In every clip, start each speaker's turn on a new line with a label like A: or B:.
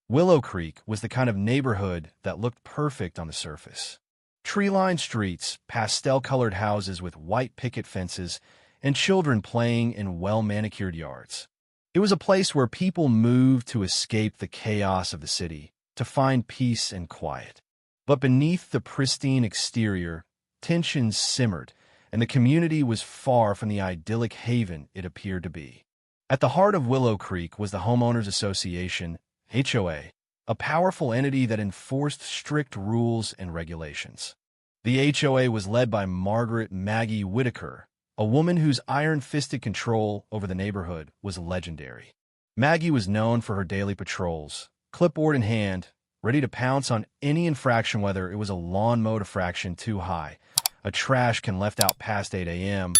A: Willow Creek was the kind of neighborhood that looked perfect on the surface. Tree-lined streets, pastel-colored houses with white picket fences, and children playing in well-manicured yards. It was a place where people moved to escape the chaos of the city, to find peace and quiet. But beneath the pristine exterior, tensions simmered, and the community was far from the idyllic haven it appeared to be. At the heart of Willow Creek was the Homeowners Association, HOA, a powerful entity that enforced strict rules and regulations. The HOA was led by Maggie Whitaker, a woman whose iron-fisted control over the neighborhood was legendary. Maggie was known for her daily patrols, clipboard in hand, ready to pounce on any infraction, whether it was a lawn mowed infraction too high, a trash can left out past 8 a.m.,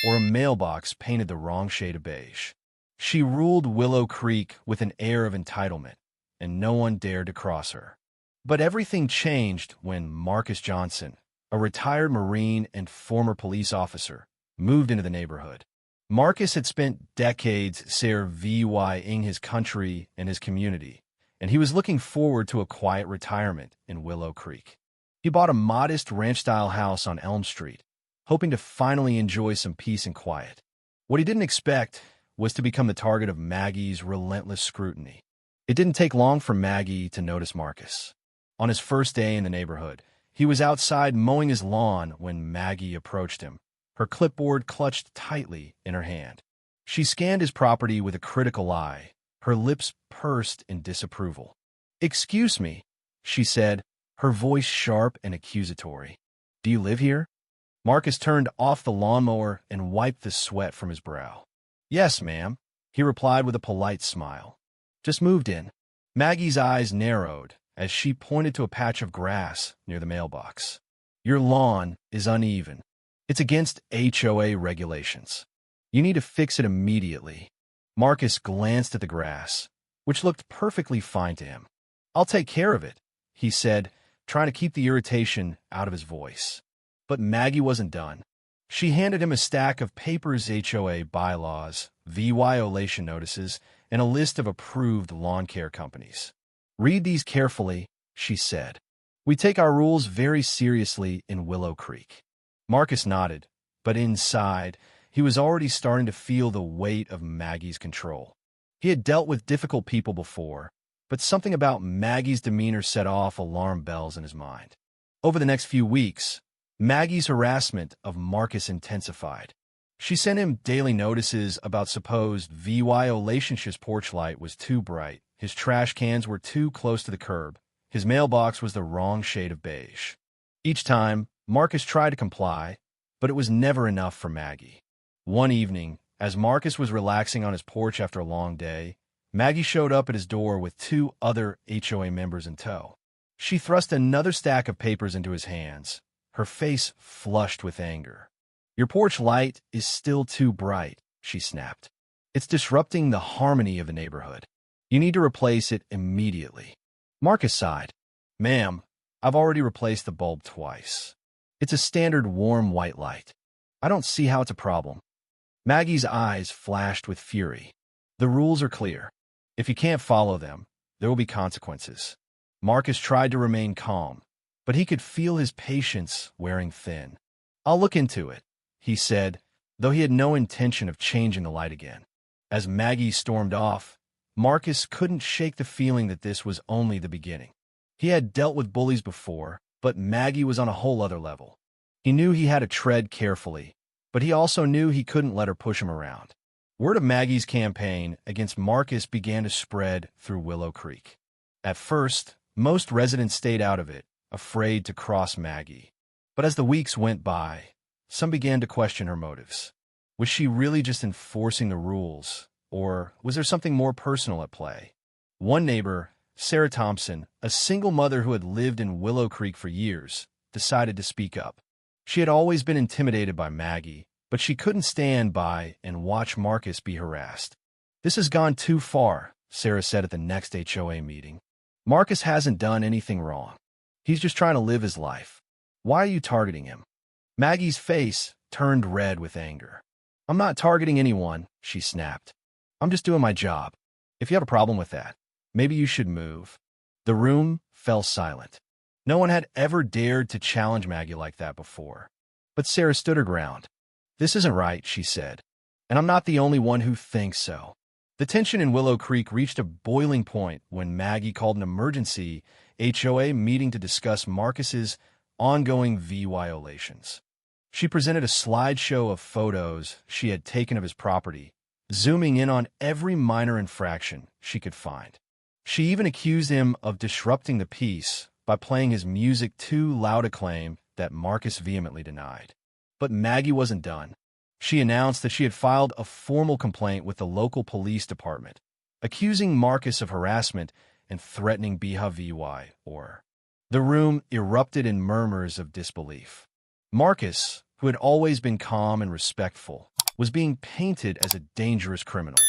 A: or a mailbox painted the wrong shade of beige. She ruled Willow Creek with an air of entitlement, and no one dared to cross her. But everything changed when Marcus Johnson, a retired Marine and former police officer, moved into the neighborhood. Marcus had spent decades serving his country and his community, and he was looking forward to a quiet retirement in Willow Creek. He bought a modest ranch-style house on Elm Street, hoping to finally enjoy some peace and quiet. What he didn't expect was to become the target of Maggie's relentless scrutiny. It didn't take long for Maggie to notice Marcus. On his first day in the neighborhood, he was outside mowing his lawn when Maggie approached him, her clipboard clutched tightly in her hand. She scanned his property with a critical eye, her lips pursed in disapproval. "Excuse me," she said, her voice sharp and accusatory. "Do you live here?" Marcus turned off the lawnmower and wiped the sweat from his brow. "Yes, ma'am," he replied with a polite smile. "Just moved in." Maggie's eyes narrowed as she pointed to a patch of grass near the mailbox. "Your lawn is uneven. It's against HOA regulations. You need to fix it immediately." Marcus glanced at the grass, which looked perfectly fine to him. "I'll take care of it," he said, trying to keep the irritation out of his voice. But Maggie wasn't done. She handed him a stack of papers: HOA bylaws, violation notices, and a list of approved lawn care companies. "Read these carefully," she said. "We take our rules very seriously in Willow Creek." Marcus nodded, but inside, he was already starting to feel the weight of Maggie's control. He had dealt with difficult people before, but something about Maggie's demeanor set off alarm bells in his mind. Over the next few weeks, Maggie's harassment of Marcus intensified. She sent him daily notices about supposed violations. His porch light was too bright, his trash cans were too close to the curb, his mailbox was the wrong shade of beige. Each time, Marcus tried to comply, but it was never enough for Maggie. One evening, as Marcus was relaxing on his porch after a long day, Maggie showed up at his door with 2 other HOA members in tow. She thrust another stack of papers into his hands, her face flushed with anger. "Your porch light is still too bright," she snapped. "It's disrupting the harmony of the neighborhood. You need to replace it immediately." Marcus sighed. "Ma'am, I've already replaced the bulb twice. It's a standard warm white light. I don't see how it's a problem." Maggie's eyes flashed with fury. "The rules are clear. If you can't follow them, there will be consequences." Marcus tried to remain calm, but he could feel his patience wearing thin. "I'll look into it," he said, though he had no intention of changing the light again. As Maggie stormed off, Marcus couldn't shake the feeling that this was only the beginning. He had dealt with bullies before, but Maggie was on a whole other level. He knew he had to tread carefully, but he also knew he couldn't let her push him around. Word of Maggie's campaign against Marcus began to spread through Willow Creek. At first, most residents stayed out of it, afraid to cross Maggie. But as the weeks went by, some began to question her motives. Was she really just enforcing the rules, or was there something more personal at play? One neighbor, Sarah Thompson, a single mother who had lived in Willow Creek for years, decided to speak up. She had always been intimidated by Maggie, but she couldn't stand by and watch Marcus be harassed. "This has gone too far," Sarah said at the next HOA meeting. "Marcus hasn't done anything wrong. He's just trying to live his life. Why are you targeting him?" Maggie's face turned red with anger. "I'm not targeting anyone," she snapped. "I'm just doing my job. If you have a problem with that, Maybe you should move." The room fell silent. No one had ever dared to challenge Maggie like that before. But Sarah stood her ground. "This isn't right," she said. "And I'm not the only one who thinks so." The tension in Willow Creek reached a boiling point when Maggie called an emergency HOA meeting to discuss Marcus's ongoing violations. She presented a slideshow of photos she had taken of his property, zooming in on every minor infraction she could find. She even accused him of disrupting the peace by playing his music too loud, a claim that Marcus vehemently denied. But Maggie wasn't done. She announced that she had filed a formal complaint with the local police department, accusing Marcus of harassment and threatening behavior. The room erupted in murmurs of disbelief. Marcus, who had always been calm and respectful, was being painted as a dangerous criminal.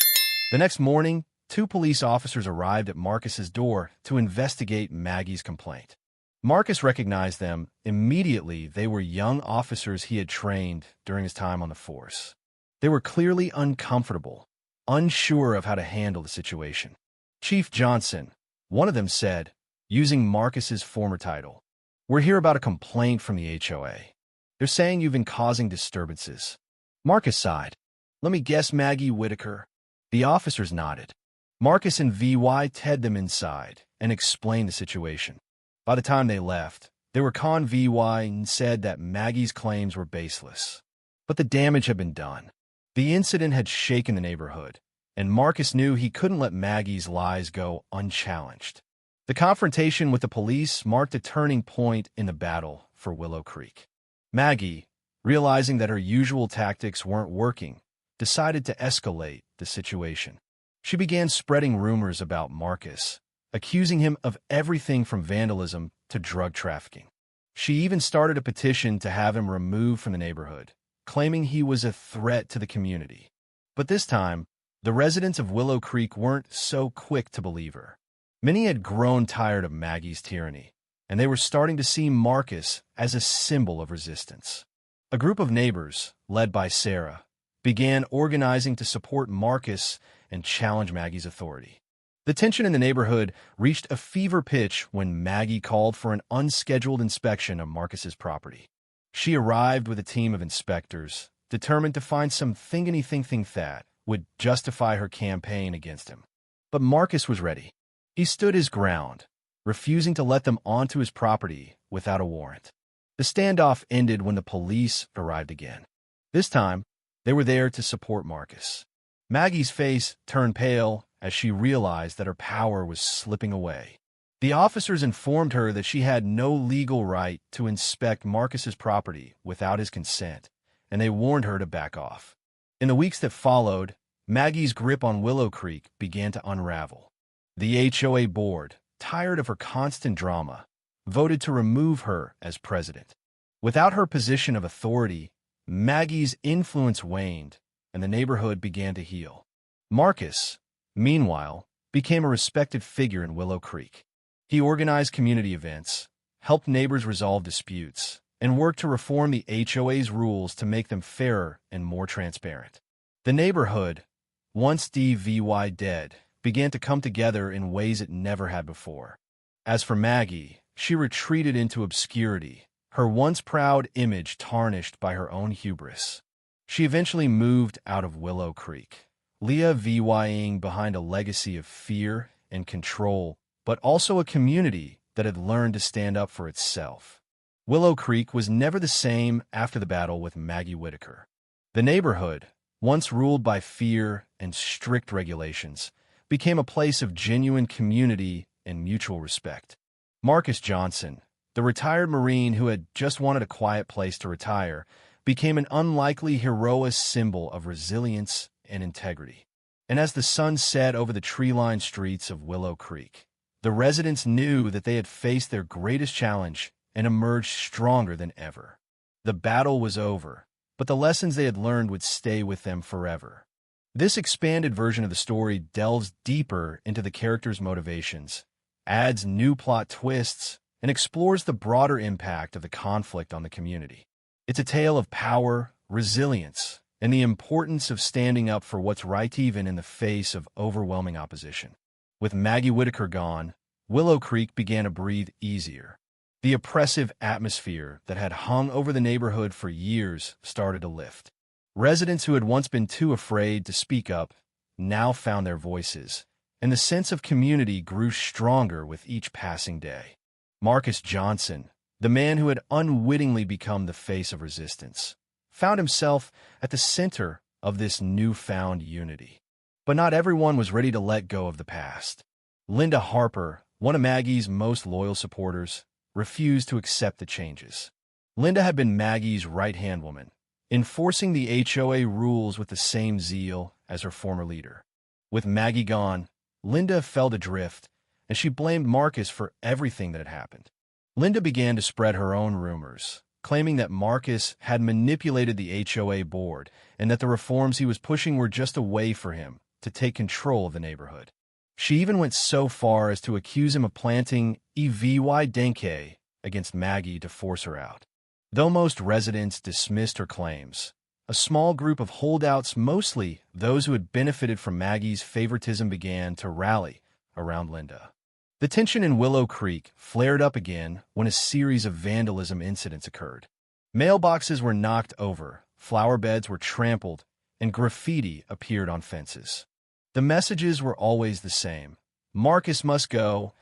A: The next morning, 2 police officers arrived at Marcus's door to investigate Maggie's complaint. Marcus recognized them immediately. They were young officers he had trained during his time on the force. They were clearly uncomfortable, unsure of how to handle the situation. "Chief Johnson," one of them said, using Marcus's former title, "we're here about a complaint from the HOA. They're saying you've been causing disturbances." Marcus sighed. "Let me guess, Maggie Whitaker." The officers nodded. Marcus and VY led them inside and explained the situation. By the time they left, they were con VY and said that Maggie's claims were baseless. But the damage had been done. The incident had shaken the neighborhood, and Marcus knew he couldn't let Maggie's lies go unchallenged. The confrontation with the police marked a turning point in the battle for Willow Creek. Maggie, realizing that her usual tactics weren't working, decided to escalate the situation. She began spreading rumors about Marcus, accusing him of everything from vandalism to drug trafficking. She even started a petition to have him removed from the neighborhood, claiming he was a threat to the community. But this time, the residents of Willow Creek weren't so quick to believe her. Many had grown tired of Maggie's tyranny, and they were starting to see Marcus as a symbol of resistance. A group of neighbors, led by Sarah, began organizing to support Marcus and challenge Maggie's authority. The tension in the neighborhood reached a fever pitch when Maggie called for an unscheduled inspection of Marcus's property. She arrived with a team of inspectors, determined to find anything that would justify her campaign against him. But Marcus was ready. He stood his ground, refusing to let them onto his property without a warrant. The standoff ended when the police arrived again. This time, they were there to support Marcus. Maggie's face turned pale as she realized that her power was slipping away. The officers informed her that she had no legal right to inspect Marcus's property without his consent, and they warned her to back off. In the weeks that followed, Maggie's grip on Willow Creek began to unravel. The HOA board, tired of her constant drama, voted to remove her as president. Without her position of authority, Maggie's influence waned, and the neighborhood began to heal. Marcus, meanwhile, became a respected figure in Willow Creek. He organized community events, helped neighbors resolve disputes, and worked to reform the HOA's rules to make them fairer and more transparent. The neighborhood, once DVY dead, began to come together in ways it never had before. As for Maggie, she retreated into obscurity, her once proud image tarnished by her own hubris. She eventually moved out of Willow Creek, leaving behind a legacy of fear and control, but also a community that had learned to stand up for itself. Willow Creek was never the same after the battle with Maggie Whitaker. The neighborhood, once ruled by fear and strict regulations, became a place of genuine community and mutual respect. Marcus Johnson, the retired Marine who had just wanted a quiet place to retire, became an unlikely heroic symbol of resilience and integrity. And as the sun set over the tree-lined streets of Willow Creek, the residents knew that they had faced their greatest challenge and emerged stronger than ever. The battle was over, but the lessons they had learned would stay with them forever. This expanded version of the story delves deeper into the characters' motivations, adds new plot twists, and explores the broader impact of the conflict on the community. It's a tale of power, resilience, and the importance of standing up for what's right even in the face of overwhelming opposition. With Maggie Whitaker gone, Willow Creek began to breathe easier. The oppressive atmosphere that had hung over the neighborhood for years started to lift. Residents who had once been too afraid to speak up now found their voices, and the sense of community grew stronger with each passing day. Marcus Johnson, the man who had unwittingly become the face of resistance, found himself at the center of this newfound unity. But not everyone was ready to let go of the past. Linda Harper, one of Maggie's most loyal supporters, refused to accept the changes. Linda had been Maggie's right-hand woman, enforcing the HOA rules with the same zeal as her former leader. With Maggie gone, Linda fell adrift, and she blamed Marcus for everything that had happened. Linda began to spread her own rumors, claiming that Marcus had manipulated the HOA board and that the reforms he was pushing were just a way for him to take control of the neighborhood. She even went so far as to accuse him of planting evidence against Maggie to force her out. Though most residents dismissed her claims, a small group of holdouts, mostly those who had benefited from Maggie's favoritism, began to rally around Linda. The tension in Willow Creek flared up again when a series of vandalism incidents occurred. Mailboxes were knocked over, flower beds were trampled, and graffiti appeared on fences. The messages were always the same: Marcus must go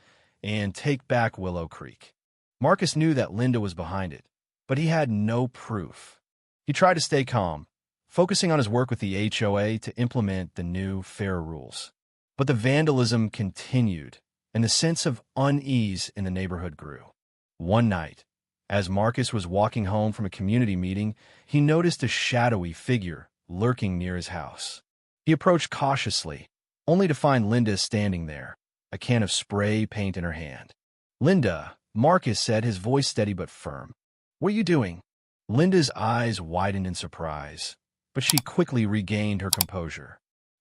A: and take back Willow Creek. Marcus knew that Linda was behind it, but he had no proof. He tried to stay calm, focusing on his work with the HOA to implement the new, fair rules. But the vandalism continued, and the sense of unease in the neighborhood grew. One night, as Marcus was walking home from a community meeting, he noticed a shadowy figure lurking near his house. He approached cautiously, only to find Linda standing there, a can of spray paint in her hand. "Linda," Marcus said, his voice steady but firm. "What are you doing?" Linda's eyes widened in surprise, but she quickly regained her composure.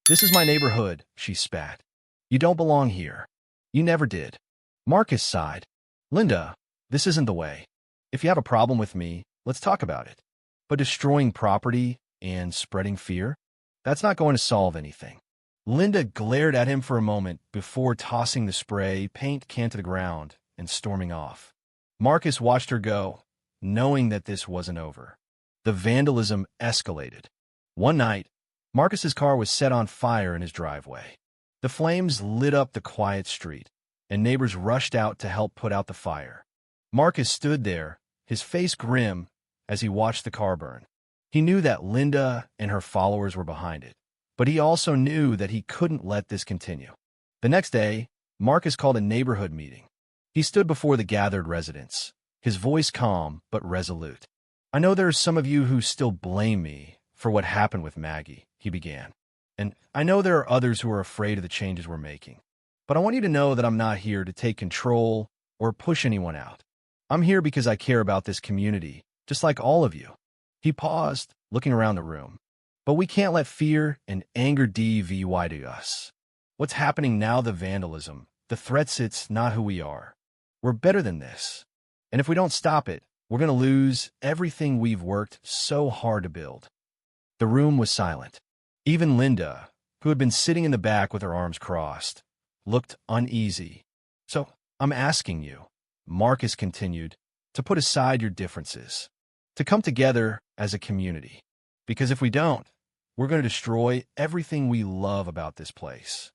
A: "This is my neighborhood," she spat. "You don't belong here. You never did." Marcus sighed. "Linda, this isn't the way. If you have a problem with me, let's talk about it. But destroying property and spreading fear? That's not going to solve anything." Linda glared at him for a moment before tossing the spray paint can to the ground and storming off. Marcus watched her go, knowing that this wasn't over. The vandalism escalated. One night, Marcus's car was set on fire in his driveway. The flames lit up the quiet street, and neighbors rushed out to help put out the fire. Marcus stood there, his face grim, as he watched the car burn. He knew that Linda and her followers were behind it, but he also knew that he couldn't let this continue. The next day, Marcus called a neighborhood meeting. He stood before the gathered residents, his voice calm but resolute. "I know there are some of you who still blame me for what happened with Maggie," he began. "And I know there are others who are afraid of the changes we're making. But I want you to know that I'm not here to take control or push anyone out. I'm here because I care about this community, just like all of you." He paused, looking around the room. "But we can't let fear and anger divide us. What's happening now, the vandalism, the threats, it's not who we are. We're better than this. And if we don't stop it, we're going to lose everything we've worked so hard to build." The room was silent. Even Linda, who had been sitting in the back with her arms crossed, looked uneasy. "So, I'm asking you," Marcus continued, "to put aside your differences, to come together as a community. Because if we don't, we're going to destroy everything we love about this place."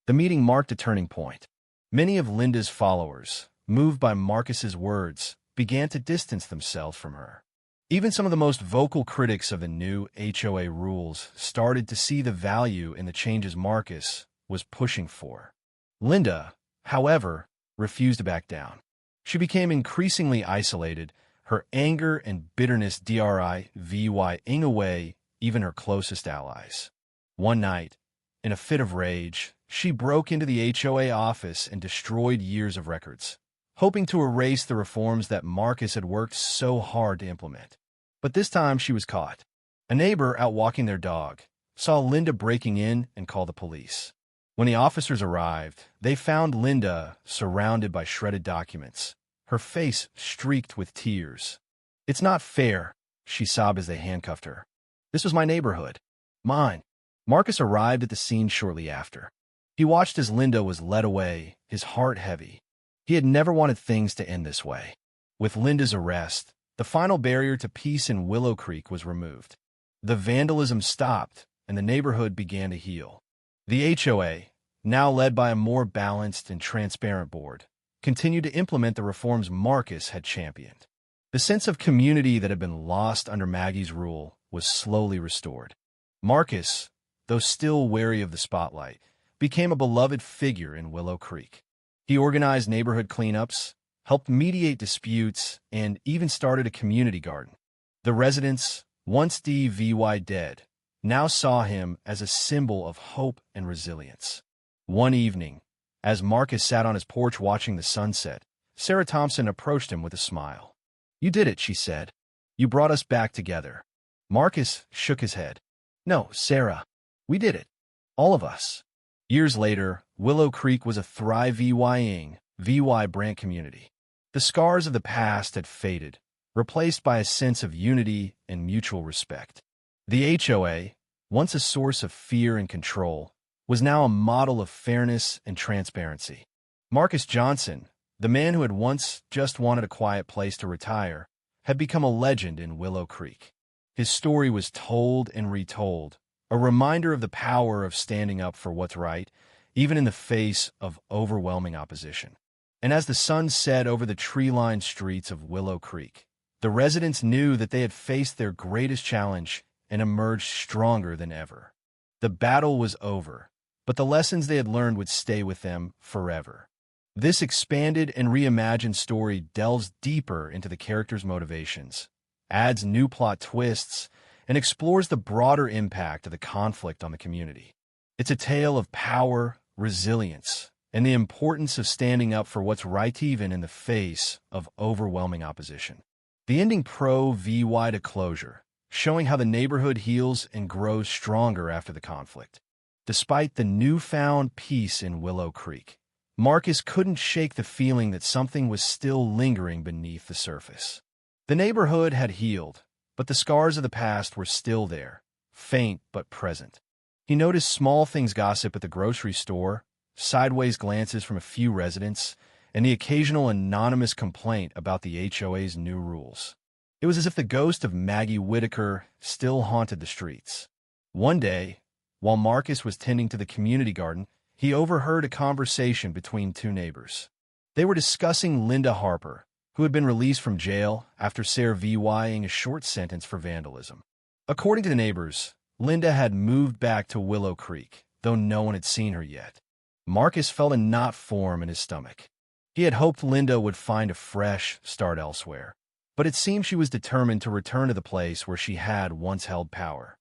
A: The meeting marked a turning point. Many of Linda's followers, moved by Marcus's words, began to distance themselves from her. Even some of the most vocal critics of the new HOA rules started to see the value in the changes Marcus was pushing for. Linda, however, refused to back down. She became increasingly isolated, her anger and bitterness driving away even her closest allies. One night, in a fit of rage, she broke into the HOA office and destroyed years of records, hoping to erase the reforms that Marcus had worked so hard to implement. But this time she was caught. A neighbor, out walking their dog, saw Linda breaking in and called the police. When the officers arrived, they found Linda surrounded by shredded documents, her face streaked with tears. "It's not fair," she sobbed as they handcuffed her. "This was my neighborhood. Mine." Marcus arrived at the scene shortly after. He watched as Linda was led away, his heart heavy. He had never wanted things to end this way. With Linda's arrest, the final barrier to peace in Willow Creek was removed. The vandalism stopped, and the neighborhood began to heal. The HOA, now led by a more balanced and transparent board, continued to implement the reforms Marcus had championed. The sense of community that had been lost under Maggie's rule was slowly restored. Marcus, though still wary of the spotlight, became a beloved figure in Willow Creek. He organized neighborhood cleanups, helped mediate disputes, and even started a community garden. The residents, once dead, now saw him as a symbol of hope and resilience. One evening, as Marcus sat on his porch watching the sunset, Sarah Thompson approached him with a smile. "You did it," she said. "You brought us back together." Marcus shook his head. "No, Sarah, we did it. All of us." Years later, Willow Creek was a thriving VY Brant community. The scars of the past had faded, replaced by a sense of unity and mutual respect. The HOA, once a source of fear and control, was now a model of fairness and transparency. Marcus Johnson, the man who had once just wanted a quiet place to retire, had become a legend in Willow Creek. His story was told and retold, a reminder of the power of standing up for what's right, even in the face of overwhelming opposition. And as the sun set over the tree-lined streets of Willow Creek, the residents knew that they had faced their greatest challenge and emerged stronger than ever. The battle was over, but the lessons they had learned would stay with them forever. This expanded and reimagined story delves deeper into the characters' motivations, adds new plot twists, and explores the broader impact of the conflict on the community. It's a tale of power, resilience, and the importance of standing up for what's right even in the face of overwhelming opposition. The ending VY to closure, showing how the neighborhood heals and grows stronger after the conflict. Despite the newfound peace in Willow Creek, Marcus couldn't shake the feeling that something was still lingering beneath the surface. The neighborhood had healed, but the scars of the past were still there, faint but present. He noticed small things gossip at the grocery store, sideways glances from a few residents, and the occasional anonymous complaint about the HOA's new rules. It was as if the ghost of Maggie Whitaker still haunted the streets. One day, while Marcus was tending to the community garden, he overheard a conversation between two neighbors. They were discussing Linda Harper, who had been released from jail after serving a short sentence for vandalism. According to the neighbors, Linda had moved back to Willow Creek, though no one had seen her yet. Marcus felt a knot form in his stomach. He had hoped Linda would find a fresh start elsewhere, but it seemed she was determined to return to the place where she had once held power.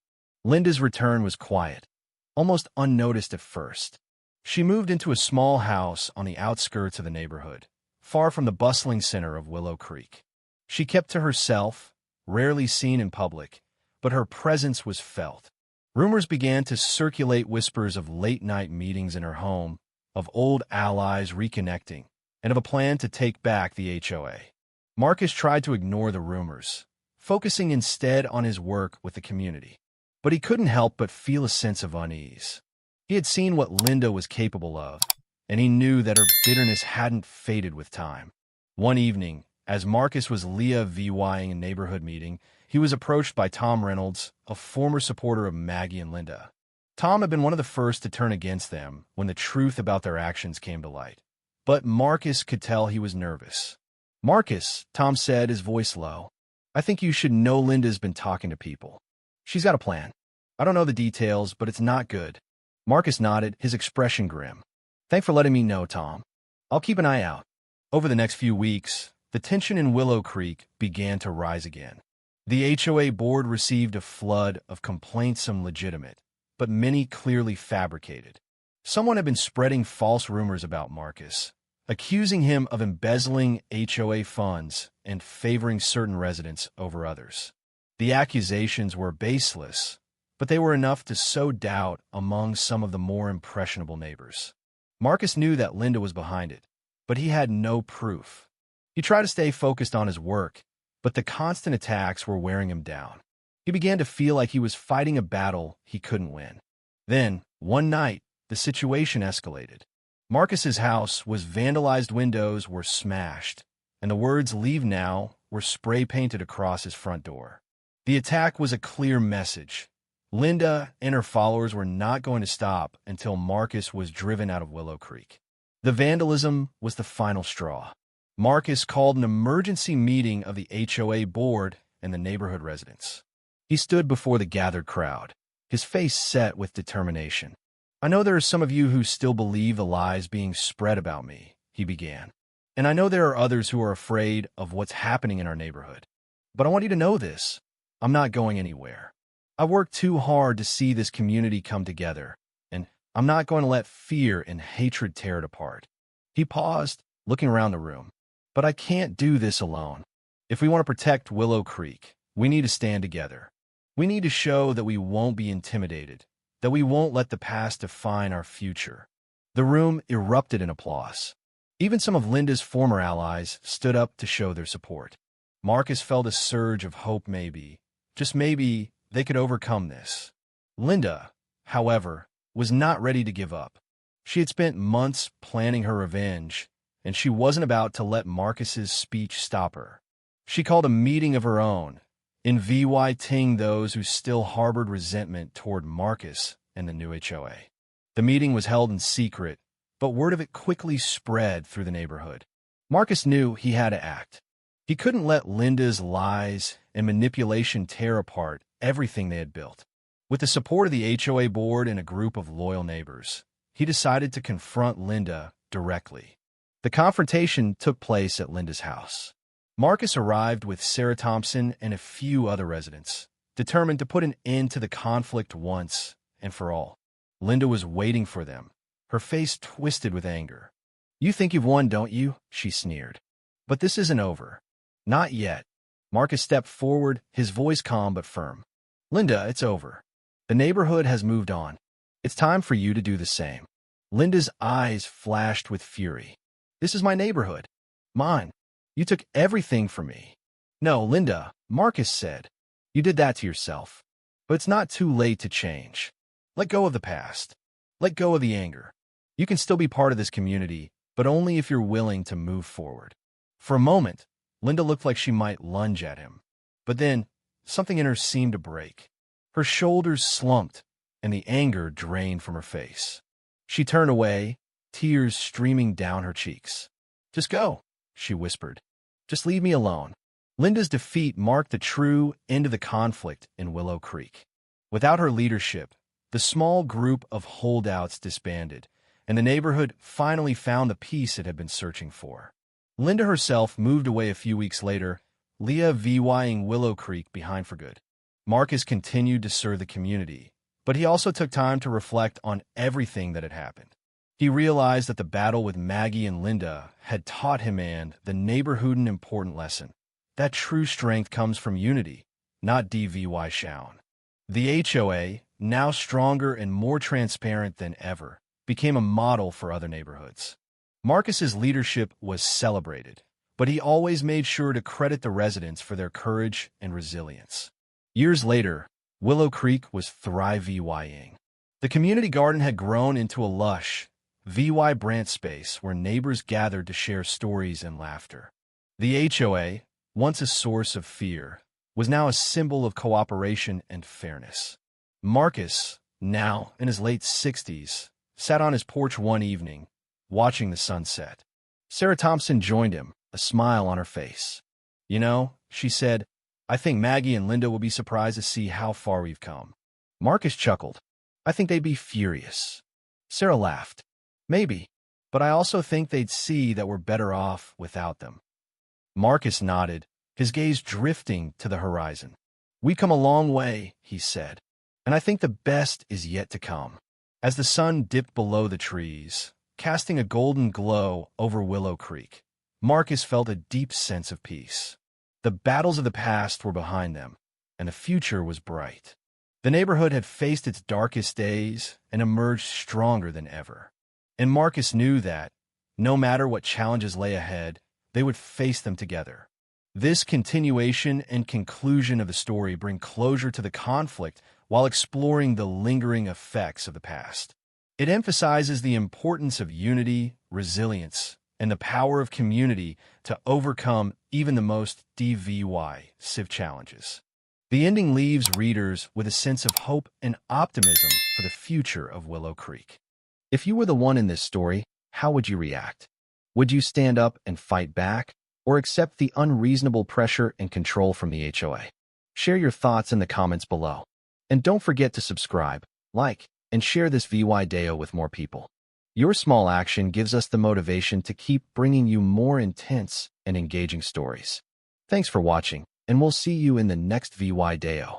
A: Linda's return was quiet, almost unnoticed at first. She moved into a small house on the outskirts of the neighborhood, far from the bustling center of Willow Creek. She kept to herself, rarely seen in public, but her presence was felt. Rumors began to circulate, whispers of late-night meetings in her home, of old allies reconnecting, and of a plan to take back the HOA. Marcus tried to ignore the rumors, focusing instead on his work with the community. But he couldn't help but feel a sense of unease. He had seen what Linda was capable of, and he knew that her bitterness hadn't faded with time. One evening, as Marcus was VYing a neighborhood meeting, he was approached by Tom Reynolds, a former supporter of Maggie and Linda. Tom had been one of the first to turn against them when the truth about their actions came to light. But Marcus could tell he was nervous. "Marcus," Tom said, his voice low, "I think you should know Linda's been talking to people. She's got a plan. I don't know the details, but it's not good." Marcus nodded, his expression grim. "Thanks for letting me know, Tom. I'll keep an eye out." Over the next few weeks, the tension in Willow Creek began to rise again. The HOA board received a flood of complaints, some legitimate, but many clearly fabricated. Someone had been spreading false rumors about Marcus, accusing him of embezzling HOA funds and favoring certain residents over others. The accusations were baseless, but they were enough to sow doubt among some of the more impressionable neighbors. Marcus knew that Linda was behind it, but he had no proof. He tried to stay focused on his work, but the constant attacks were wearing him down. He began to feel like he was fighting a battle he couldn't win. Then, one night, the the situation escalated. Marcus's house was vandalized, windows were smashed, and the words "Leave now" were spray-painted across his front door. The attack was a clear message. Linda and her followers were not going to stop until Marcus was driven out of Willow Creek. The vandalism was the final straw. Marcus called an emergency meeting of the HOA board and the neighborhood residents. He stood before the gathered crowd, his face set with determination. "I know there are some of you who still believe the lies being spread about me," he began. "And I know there are others who are afraid of what's happening in our neighborhood. But I want you to know this. I'm not going anywhere. I've worked too hard to see this community come together, and I'm not going to let fear and hatred tear it apart." He paused, looking around the room. "But I can't do this alone. If we want to protect Willow Creek, we need to stand together. We need to show that we won't be intimidated, that we won't let the past define our future." The room erupted in applause. Even some of Linda's former allies stood up to show their support. Marcus felt a surge of hope. Maybe, just maybe, they could overcome this. Linda, however, was not ready to give up. She had spent months planning her revenge, and she wasn't about to let Marcus's speech stop her. She called a meeting of her own, inviting those who still harbored resentment toward Marcus and the new HOA. The meeting was held in secret, but word of it quickly spread through the neighborhood. Marcus knew he had to act. He couldn't let Linda's lies and manipulation tear apart everything they had built. With the support of the HOA board and a group of loyal neighbors, he decided to confront Linda directly. The confrontation took place at Linda's house. Marcus arrived with Sarah Thompson and a few other residents, determined to put an end to the conflict once and for all. Linda was waiting for them, her face twisted with anger. "You think you've won, don't you?" she sneered. "But this isn't over. Not yet." Marcus stepped forward, his voice calm but firm. "Linda, it's over. The neighborhood has moved on. It's time for you to do the same." Linda's eyes flashed with fury. "This is my neighborhood. Mine. You took everything from me." "No, Linda," Marcus said. "You did that to yourself. But it's not too late to change. Let go of the past. Let go of the anger. You can still be part of this community, but only if you're willing to move forward." For a moment, Linda looked like she might lunge at him. But then, something in her seemed to break. Her shoulders slumped, and the anger drained from her face. She turned away, tears streaming down her cheeks. "Just go," she whispered. "Just leave me alone." Linda's defeat marked the true end of the conflict in Willow Creek. Without her leadership, the small group of holdouts disbanded, and the neighborhood finally found the peace it had been searching for. Linda herself moved away a few weeks later, leaving Willow Creek behind for good. Marcus continued to serve the community, but he also took time to reflect on everything that had happened. He realized that the battle with Maggie and Linda had taught him and the neighborhood an important lesson. That true strength comes from unity, not division. The HOA, now stronger and more transparent than ever, became a model for other neighborhoods. Marcus's leadership was celebrated, but he always made sure to credit the residents for their courage and resilience. Years later, Willow Creek was thriving. The community garden had grown into a lush, branch space where neighbors gathered to share stories and laughter. The HOA, once a source of fear, was now a symbol of cooperation and fairness. Marcus, now in his late 60s, sat on his porch one evening, watching the sunset. Sarah Thompson joined him, a smile on her face. "You know," she said, "I think Maggie and Linda will be surprised to see how far we've come." Marcus chuckled. "I think they'd be furious." Sarah laughed. "Maybe, but I also think they'd see that we're better off without them." Marcus nodded, his gaze drifting to the horizon. "We've come a long way," he said, "and I think the best is yet to come." As the sun dipped below the trees, casting a golden glow over Willow Creek, Marcus felt a deep sense of peace. The battles of the past were behind them, and the future was bright. The neighborhood had faced its darkest days and emerged stronger than ever. And Marcus knew that, no matter what challenges lay ahead, they would face them together. This continuation and conclusion of the story bring closure to the conflict while exploring the lingering effects of the past. It emphasizes the importance of unity, resilience, and the power of community to overcome even the most divisive challenges. The ending leaves readers with a sense of hope and optimism for the future of Willow Creek. If you were the one in this story, how would you react? Would you stand up and fight back, or accept the unreasonable pressure and control from the HOA? Share your thoughts in the comments below. And don't forget to subscribe, like, and share this video with more people. Your small action gives us the motivation to keep bringing you more intense and engaging stories. Thanks for watching, and we'll see you in the next video.